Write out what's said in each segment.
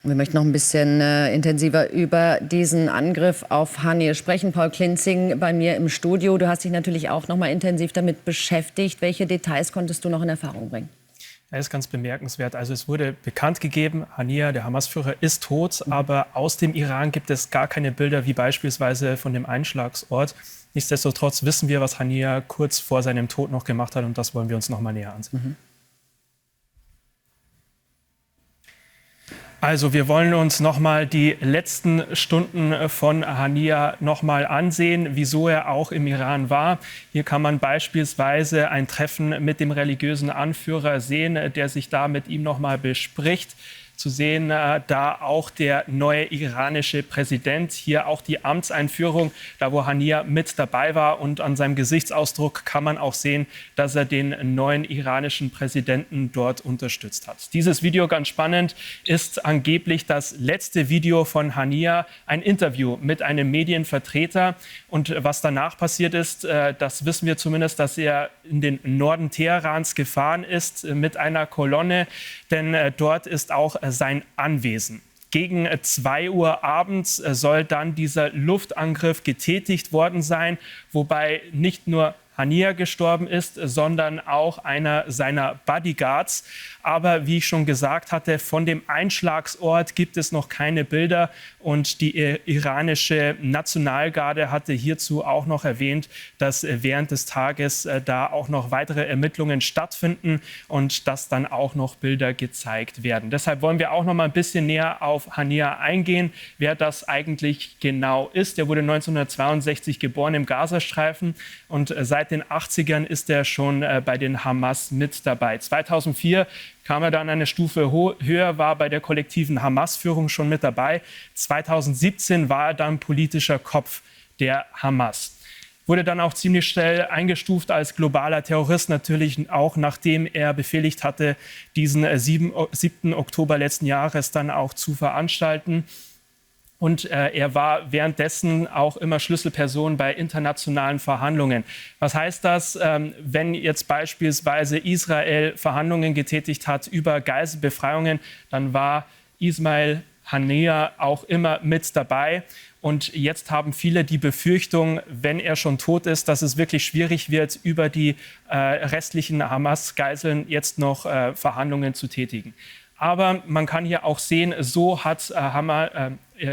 Wir möchten noch ein bisschen intensiver über diesen Angriff auf Haniyeh sprechen. Paul Klinzing bei mir im Studio. Du hast dich natürlich auch noch mal intensiv damit beschäftigt. Welche Details konntest du noch in Erfahrung bringen? Er ist ganz bemerkenswert. Also es wurde bekannt gegeben, Haniyeh, der Hamas-Führer, ist tot. Aber aus dem Iran gibt es gar keine Bilder, wie beispielsweise von dem Einschlagsort. Nichtsdestotrotz wissen wir, was Haniyeh kurz vor seinem Tod noch gemacht hat. Und das wollen wir uns noch mal näher ansehen. Also wir wollen uns noch mal die letzten Stunden von Haniyeh noch mal ansehen, wieso er auch im Iran war. Hier kann man beispielsweise ein Treffen mit dem religiösen Anführer sehen, der sich da mit ihm noch mal bespricht. Zu sehen, da auch der neue iranische Präsident, hier auch die Amtseinführung, da wo Haniyeh mit dabei war. Und an seinem Gesichtsausdruck kann man auch sehen, dass er den neuen iranischen Präsidenten dort unterstützt hat. Dieses Video, ganz spannend, ist angeblich das letzte Video von Haniyeh, ein Interview mit einem Medienvertreter. Und was danach passiert ist, das wissen wir zumindest, dass er in den Norden Teherans gefahren ist mit einer Kolonne, denn dort ist auch sein Anwesen. Gegen 2 Uhr abends soll dann dieser Luftangriff getätigt worden sein, wobei nicht nur Haniyeh gestorben ist, sondern auch einer seiner Bodyguards. Aber wie ich schon gesagt hatte, von dem Einschlagsort gibt es noch keine Bilder. Und die iranische Nationalgarde hatte hierzu auch noch erwähnt, dass während des Tages da auch noch weitere Ermittlungen stattfinden und dass dann auch noch Bilder gezeigt werden. Deshalb wollen wir auch noch mal ein bisschen näher auf Haniyeh eingehen, wer das eigentlich genau ist. Er wurde 1962 geboren im Gazastreifen und seit den 80ern ist er schon bei den Hamas mit dabei. 2004 kam er dann eine Stufe höher, war bei der kollektiven Hamas-Führung schon mit dabei. 2017 war er dann politischer Kopf der Hamas. Wurde dann auch ziemlich schnell eingestuft als globaler Terrorist, natürlich auch nachdem er befehligt hatte, diesen 7. Oktober letzten Jahres dann auch zu veranstalten. Und er war währenddessen auch immer Schlüsselperson bei internationalen Verhandlungen. Was heißt das, wenn jetzt beispielsweise Israel Verhandlungen getätigt hat über Geiselbefreiungen, dann war Ismail Haniyeh auch immer mit dabei. Und jetzt haben viele die Befürchtung, wenn er schon tot ist, dass es wirklich schwierig wird, über die restlichen Hamas-Geiseln jetzt noch Verhandlungen zu tätigen. Aber man kann hier auch sehen, so hat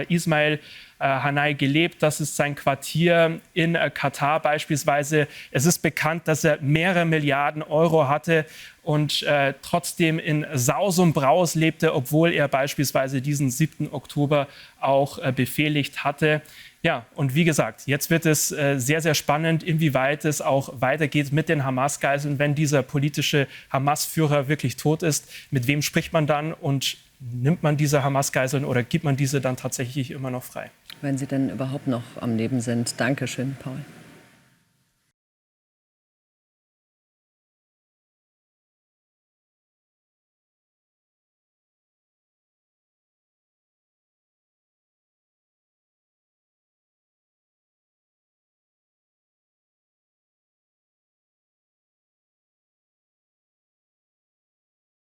Ismail Haniyeh gelebt. Das ist sein Quartier in Katar beispielsweise. Es ist bekannt, dass er mehrere Milliarden Euro hatte und trotzdem in Saus und Braus lebte, obwohl er beispielsweise diesen 7. Oktober auch befehligt hatte. Ja, und wie gesagt, jetzt wird es sehr, sehr spannend, inwieweit es auch weitergeht mit den Hamas-Geiseln, wenn dieser politische Hamas-Führer wirklich tot ist. Mit wem spricht man dann und nimmt man diese Hamas-Geiseln oder gibt man diese dann tatsächlich immer noch frei? Wenn sie denn überhaupt noch am Leben sind. Dankeschön, Paul.